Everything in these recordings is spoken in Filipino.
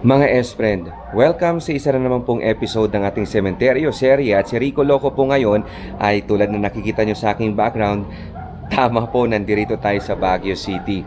Mga S-Friend, welcome sa isa na naman pong episode ng ating Sementeryo serye at si Rico Loco po ngayon ay tulad na nakikita nyo sa aking background, tama po, nandirito tayo sa Baguio City.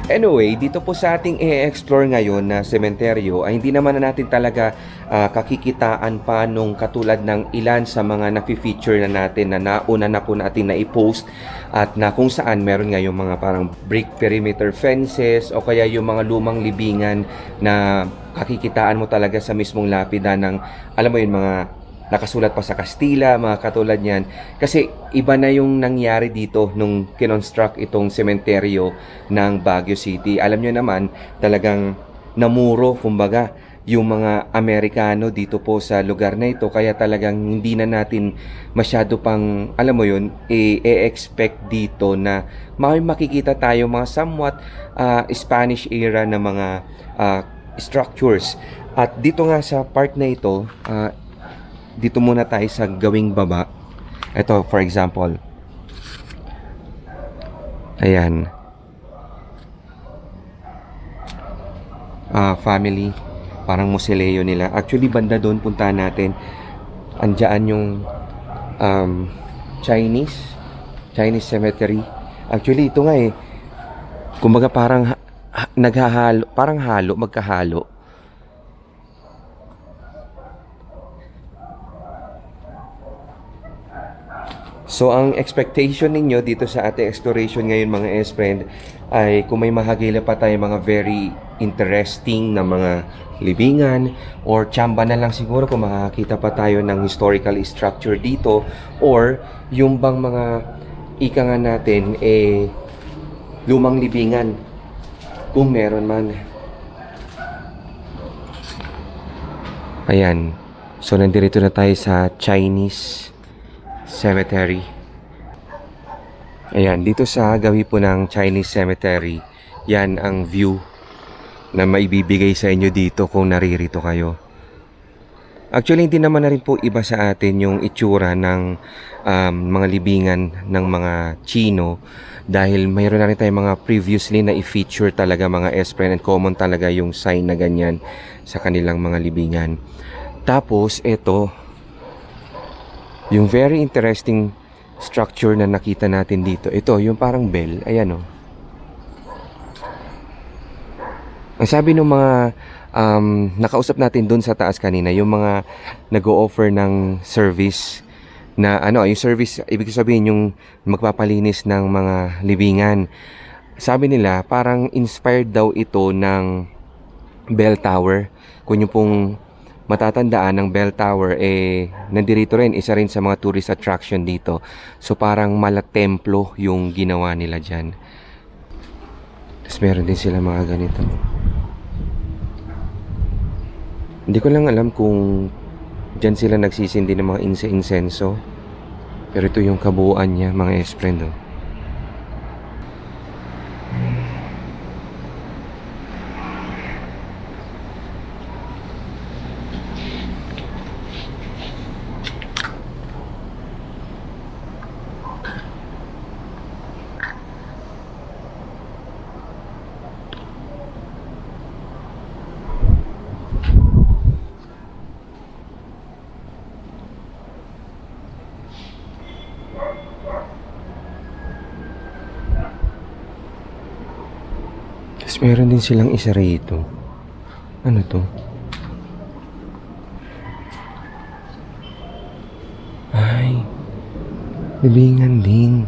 Anyway, dito po sa ating i-explore ngayon na sementeryo ay hindi naman na natin talaga kakikitaan pa nung katulad ng ilan sa mga nafi-feature na natin na nauna na po natin na i-post at na kung saan meron ngayong mga parang brick perimeter fences o kaya yung mga lumang libingan na kakikitaan mo talaga sa mismong lapida ng, alam mo yun, mga nakasulat pa sa Kastila, mga katulad niyan. Kasi iba na yung nangyari dito nung kinonstruct itong sementeryo ng Baguio City. Alam nyo naman, talagang namuro, kumbaga, yung mga Amerikano dito po sa lugar na ito. Kaya talagang hindi na natin masyado pang, alam mo yun, i-expect dito na may makikita tayo mga somewhat Spanish era na mga structures. At dito nga sa part na ito, dito muna tayo sa gawing baba. Ito, for example. Ayan. Family. Parang musileo nila. Actually, banda doon, puntahan natin. Andiyan yung Chinese cemetery. Actually, ito nga kumbaga parang naghahalo, parang magkahalo. So, ang expectation ninyo dito sa ating exploration ngayon mga S-Friend ay kung may mahagila pa tayo mga very interesting na mga libingan or tsamba na lang siguro kung makakita pa tayo ng historical structure dito or yung bang mga ika nga natin lumang libingan kung meron man. Ayan. So, nandito na tayo sa Chinese Cemetery. Ayan, dito sa gawi po ng Chinese Cemetery, yan ang view na maibibigay sa inyo dito kung naririto kayo. Actually, hindi naman na rin po iba sa atin yung itsura ng mga libingan ng mga Chino dahil mayroon na rin tayong mga previously na i-feature talaga mga S-Friend and common talaga yung sign na ganyan sa kanilang mga libingan. Tapos, ito, yung very interesting structure na nakita natin dito. Ito, yung parang bell. Ayan o. Ang sabi ng mga nakausap natin dun sa taas kanina, yung mga nag-o-offer ng service na yung service, ibig sabihin yung magpapalinis ng mga libingan. Sabi nila, parang inspired daw ito ng bell tower. Kung yung pong matatandaan ng bell tower, nandirito rin, isa rin sa mga tourist attraction dito. So parang templo yung ginawa nila dyan. Tapos meron din sila mga ganito. Hindi ko lang alam kung dyan sila nagsisindi ng mga insenso. Pero ito yung kabuuan niya mga S-Friend. Tapos meron din silang isa rito. Ano to? Ay, libingan din.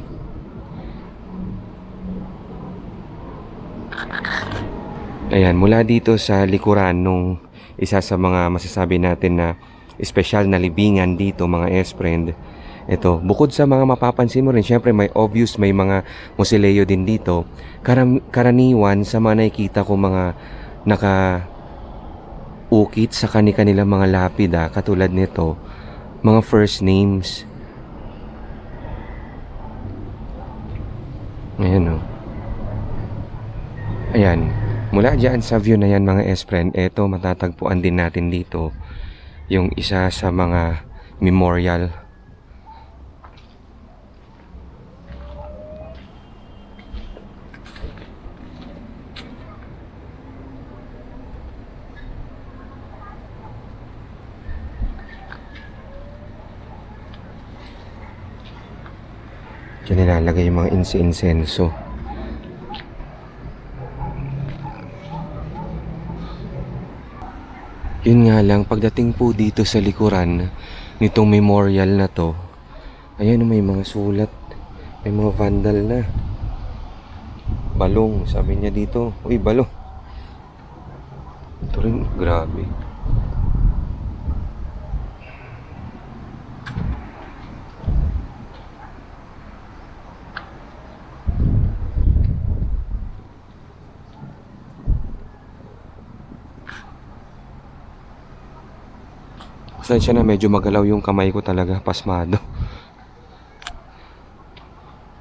Ayan, mula dito sa likuran nung isa sa mga masasabi natin na espesyal na libingan dito mga S-Friend. Ito, bukod sa mga mapapansin mo rin, syempre may obvious, may mga musileo din dito. Karaniwan sa mga nakikita ko mga naka-ukit sa kanilang mga lapida, katulad nito, mga first names. Ayan o. Ayan. Mula dyan sa view na yan mga S-friend, eto matatagpuan din natin dito yung isa sa mga memorial. Diyan nilalagay yung mga insenso. Yun nga lang, pagdating po dito sa likuran nitong memorial na to, ayan, may mga sulat, may mga vandal na. Balong, sabi niya dito. Uy, balong. Ito rin, grabe. Pasensya na, medyo magalaw yung kamay ko talaga, pasmado.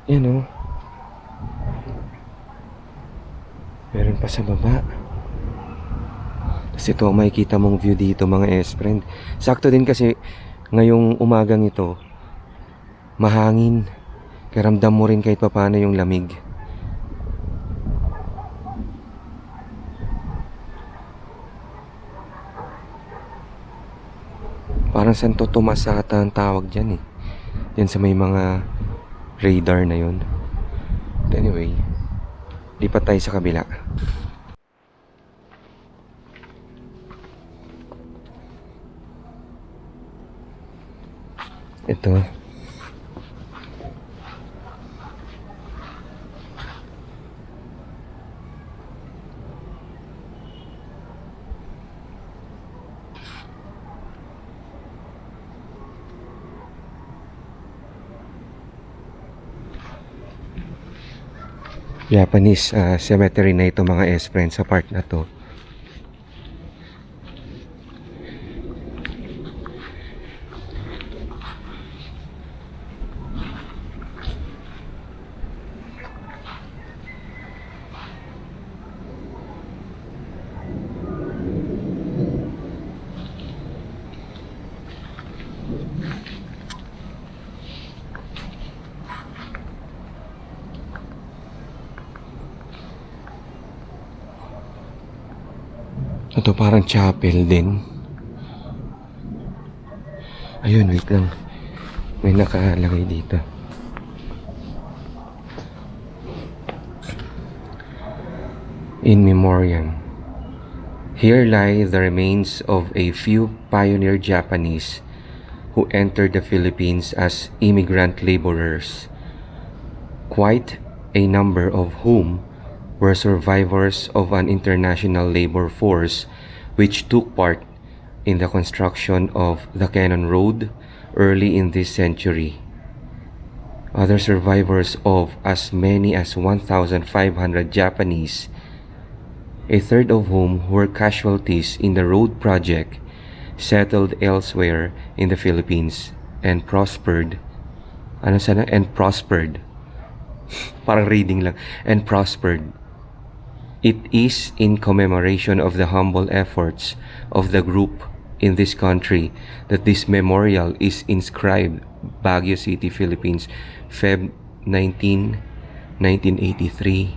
Yan o. Meron pa sa baba. Tapos ito ang makikita mong view dito mga S-friend. Sakto din kasi ngayong umagang ito, mahangin. Karamdam mo rin kahit papaano yung lamig. Parang Santo Tomas ata ang tawag dyan eh. Yan sa may mga radar na yun. But anyway, lipat tayo sa kabila. Ito. Japanese cemetery na ito mga S-friend sa part na to. Ito parang chapel din. Ayun, wait lang. May nakalagay dito. In memoriam. Here lie the remains of a few pioneer Japanese who entered the Philippines as immigrant laborers, quite a number of whom were survivors of an international labor force which took part in the construction of the Cannon Road early in this century. Other survivors of as many as 1,500 Japanese, a third of whom were casualties in the road project, settled elsewhere in the Philippines and prospered. And prospered. Parang reading lang. And prospered. It is in commemoration of the humble efforts of the group in this country that this memorial is inscribed, Baguio City, Philippines, Feb 19, 1983.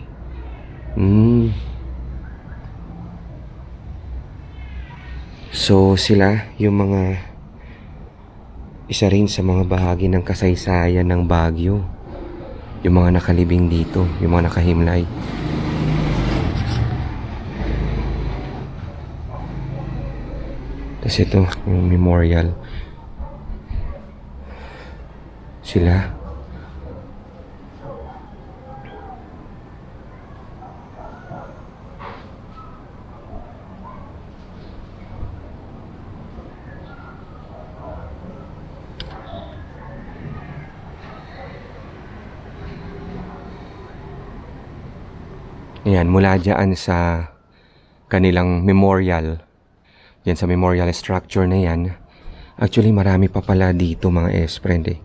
So sila yung mga isa rin sa mga bahagi ng kasaysayan ng Baguio. Yung mga nakalibing dito, yung mga nakahimlay. Tapos ito, yung memorial. Sila. Ayan, mula dyan sa kanilang memorial, yan sa memorial structure na yan, actually marami pa pala dito mga S-friend eh.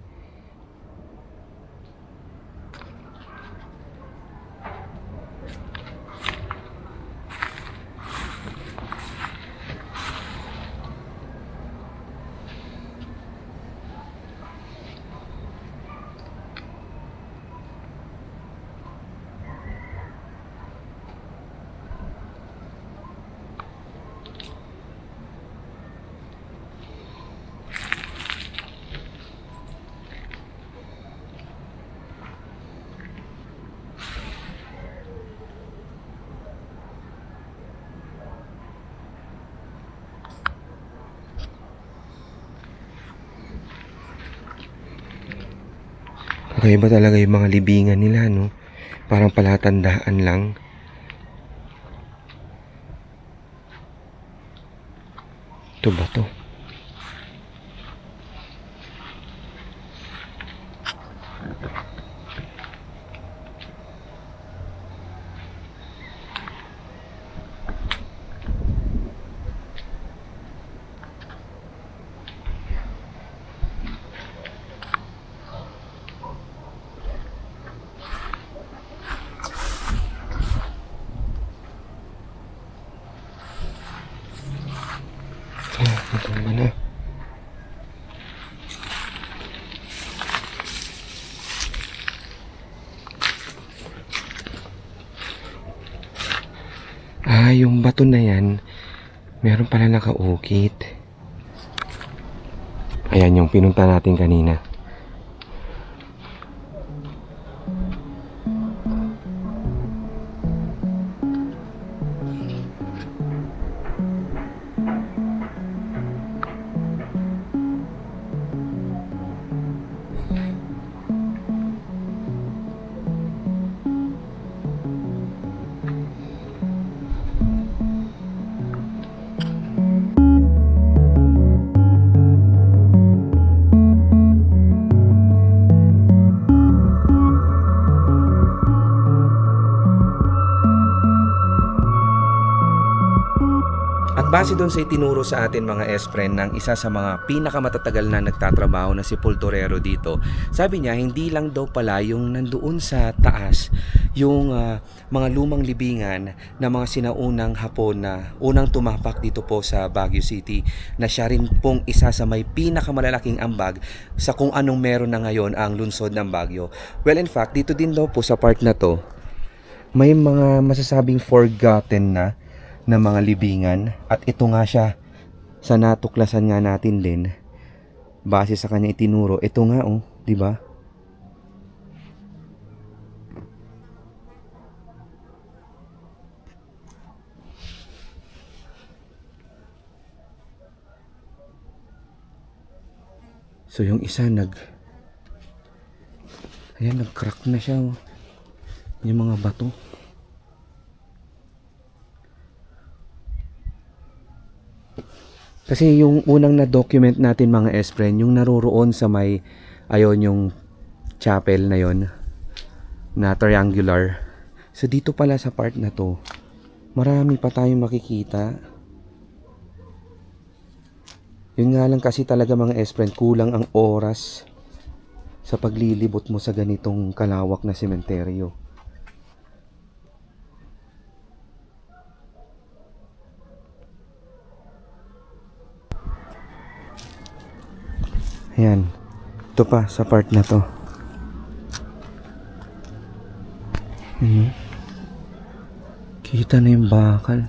Kakaiba talaga yung mga libingan nila, no? Parang palatandaan lang. Ito ba to? Ito ba na? Yung bato na yan, meron pala nakaukit. Ayan yung pinunta natin kanina. At base doon sa itinuro sa atin mga S-friend ng isa sa mga pinakamatatagal na nagtatrabaho na si Pultorero dito, sabi niya hindi lang daw pala yung nandoon sa taas, yung mga lumang libingan na mga sinaunang Hapon na unang tumapak dito po sa Baguio City, na siya rin pong isa sa may pinakamalalaking ambag sa kung anong meron na ngayon ang lungsod ng Baguio. Well, in fact, dito din daw po sa part na to, may mga masasabing forgotten na mga libingan, at ito nga siya sa natuklasan nga natin din base sa kanya itinuro. Ito nga, oh, di ba? So yung isa ayan, nag-crack na siya, oh. Yung mga bato. Kasi yung unang na-document natin mga S-friend, yung naroroon sa may, ayon yung chapel na yon na triangular. So dito pala sa part na to, marami pa tayong makikita. Yun nga lang kasi talaga mga S-friend, kulang ang oras sa paglilibot mo sa ganitong kalawak na sementeryo. Ayan. Ito pa sa part na to. Kita na yung bakal.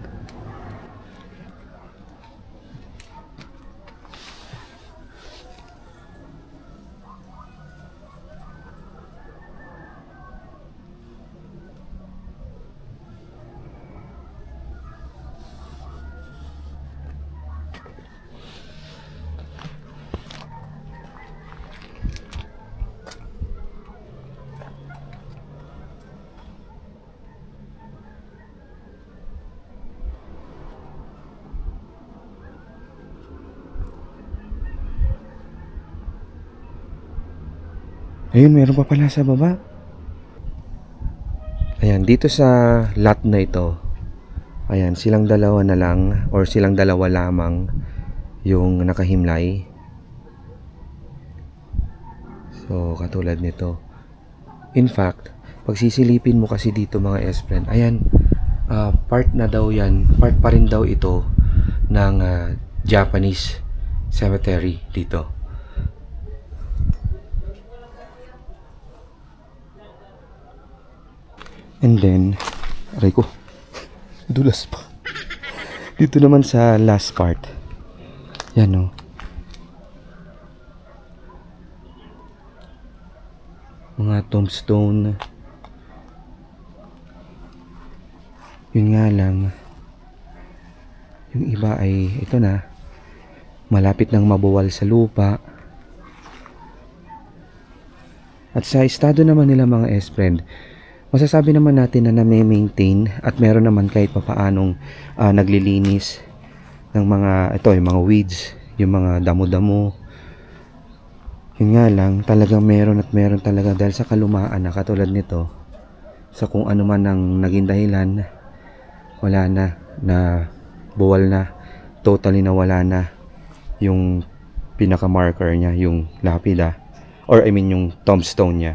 Ayun, meron pa pala sa baba. Ayan, dito sa lot na ito, ayan, silang dalawa na lang or silang dalawa lamang yung nakahimlay. So, katulad nito. In fact, pag sisilipin mo kasi dito mga S-friend, ayan, part na daw yan, part pa rin daw ito ng Japanese cemetery dito. And then, aray ko, dulas pa. Dito naman sa last part, yan, oh. Mga tombstone. Yun nga lang, yung iba ay ito na, malapit nang mabuwal sa lupa. At sa estado naman nila mga S-friend, masasabi naman natin na na-maintain at meron naman kahit papaanong naglilinis ng mga, ito yung mga weeds, yung mga damo-damo. Yun nga lang, talagang meron at meron talaga dahil sa kalumaan na katulad nito, sa kung ano man ang naging dahilan, wala na buwal na, totally nawala na yung pinaka-marker niya, yung lapida, or I mean yung tombstone niya.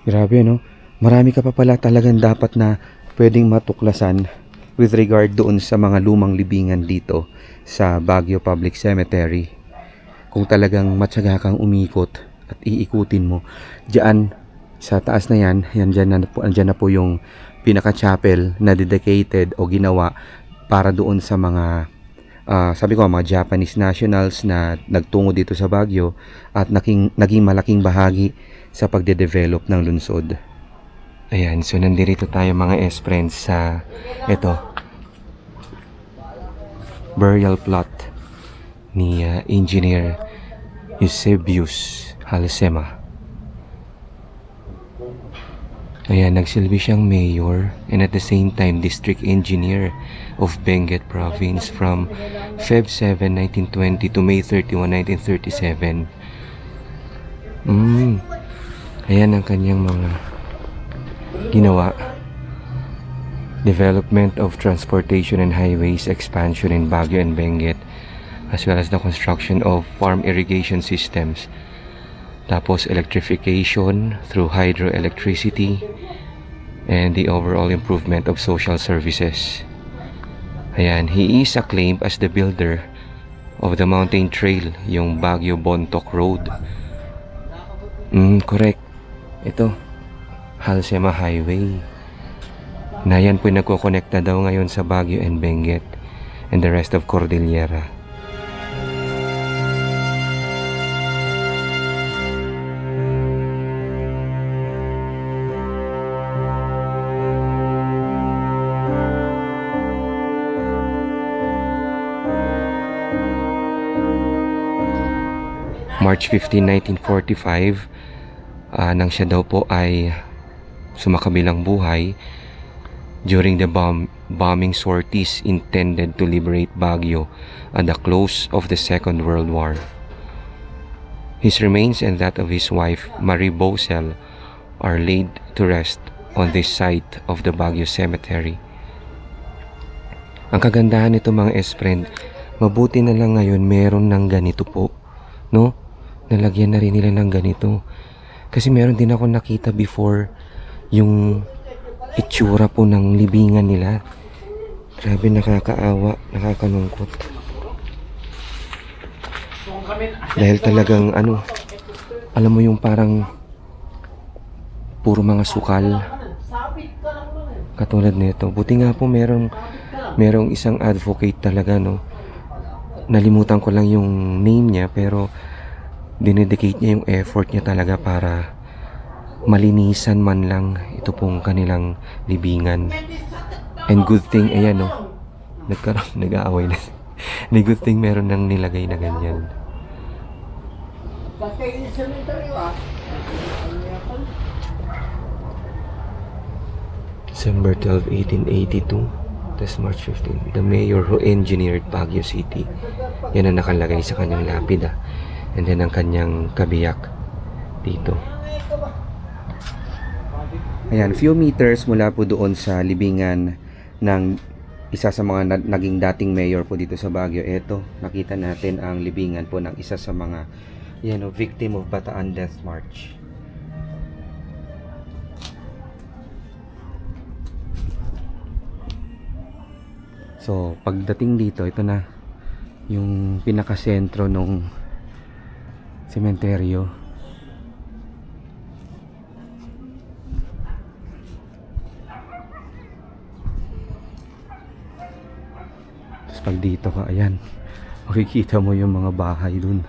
Grabe, no? Marami ka pa pala talagang dapat na pwedeng matuklasan with regard doon sa mga lumang libingan dito sa Baguio Public Cemetery. Kung talagang matyaga kang umikot at iikutin mo, diyan sa taas na yan, andyan na po yung pinaka-chapel na dedicated o ginawa para doon sa mga sabi ko mga Japanese nationals na nagtungo dito sa Baguio at naging malaking bahagi sa pagde-develop ng lungsod. Ayan, so nandito tayo mga S-friends sa ito burial plot ni Engineer Eusebius Halsema. Ayan, nagsilbi siyang mayor and at the same time district engineer of Benguet Province from Feb 7, 1920 to May 31, 1937. Ayan ang kanyang mga ginawa. Development of transportation and highways expansion in Baguio and Benguet, as well as the construction of farm irrigation systems. Tapos electrification through hydroelectricity and the overall improvement of social services. Ayan, he is acclaimed as the builder of the mountain trail, yung Baguio-Bontoc Road. Correct. Ito, Halsema Highway. Na yan po nagko-connect na daw ngayon sa Baguio and Benguet and the rest of Cordillera. March 15, 1945, nang siya daw po ay sumakabilang buhay during the bombing sorties intended to liberate Baguio at the close of the Second World War. His remains and that of his wife, Marie Bosel, are laid to rest on this site of the Baguio Cemetery. Ang kagandahan nito mga S-friend, mabuti na lang ngayon meron ng ganito po, no? Nalagyan na rin nila ng ganito. Kasi meron din ako nakita before yung itsura po ng libingan nila. Grabe, nakakaawa, nakakalungkot. Dahil talagang alam mo yung parang puro mga sukal. Katulad nito. Buti nga po merong isang advocate talaga, no. Nalimutan ko lang yung name niya, pero dinedicate niya yung effort niya talaga para malinisan man lang ito pong kanilang libingan. And good thing, ayan, no, nag-aaway na. Good thing meron nang nilagay na ganyan. December 12, 1882. Tapos March 15, the mayor who engineered Baguio City. Yan ang nakalagay sa kanyang lapida. And then ang kanyang kabiyak dito. Ayan, few meters mula po doon sa libingan ng isa sa mga naging dating mayor po dito sa Baguio. Ito, nakita natin ang libingan po ng isa sa mga victim of Bataan Death March. So, pagdating dito, ito na yung pinakasentro nung sementeryo. Tapos pag dito ka, ayan, makikita mo yung mga bahay dun.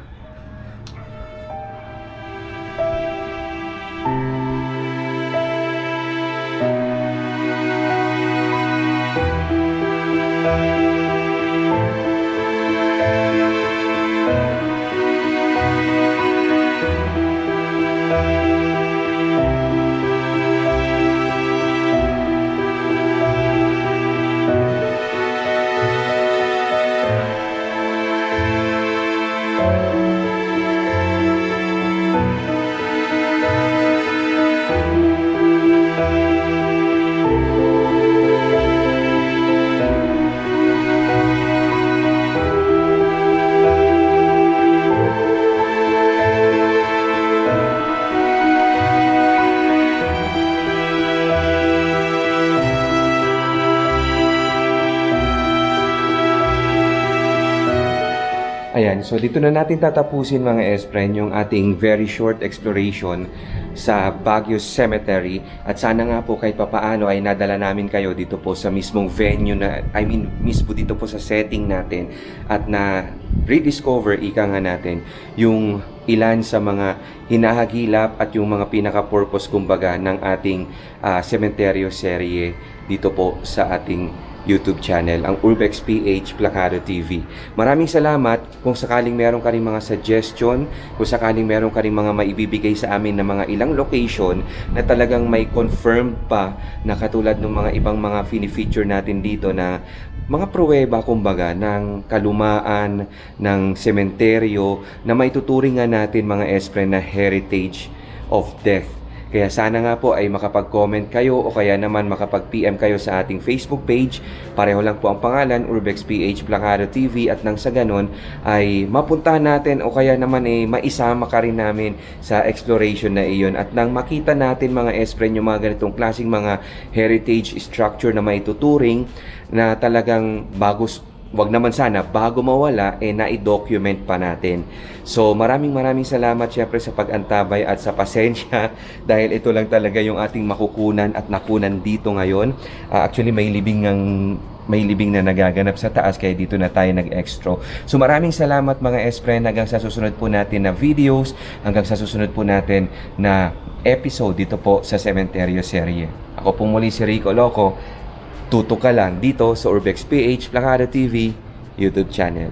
Ayan, so dito na natin tatapusin mga Espren yung ating very short exploration sa Baguio Cemetery at sana nga po kahit papaano ay nadala namin kayo dito po sa mismong venue mismo dito po sa setting natin at na rediscover ika nga natin yung ilan sa mga hinahagilap at yung mga pinaka-purpose kumbaga ng ating cementerio serye dito po sa ating YouTube channel, ang Urbex PH Plakado TV. Maraming salamat. Kung sakaling meron ka rin mga suggestion, kung sakaling meron ka rin mga maibibigay sa amin na mga ilang location na talagang may confirmed pa na katulad ng mga ibang mga fini-feature natin dito na mga pruweba kumbaga ng kalumaan ng sementeryo na may tuturingan natin mga Espren na heritage of death. Kaya sana nga po ay makapag-comment kayo o kaya naman makapag-PM kayo sa ating Facebook page. Pareho lang po ang pangalan, Urbex PH Plakado TV, at nang sa ganon ay mapuntahan natin o kaya naman maisama ka rin namin sa exploration na iyon at nang makita natin mga Espren yung mga ganitong klaseng mga heritage structure na may tuturing na talagang wag naman sana bago mawala na-document pa natin. So maraming salamat syempre sa pag-antabay at sa pasensya dahil ito lang talaga yung ating makukunan at nakunan dito ngayon. Actually may libing na nagaganap sa taas kaya dito na tayo nag-extra. So maraming salamat mga Espren, hanggang sa susunod po natin na videos, hanggang sa susunod po natin na episode dito po sa Cementerio Serye. Ako po muli si Rico Loco. Tutok ka lang dito sa Urbex PH Plakado TV YouTube channel.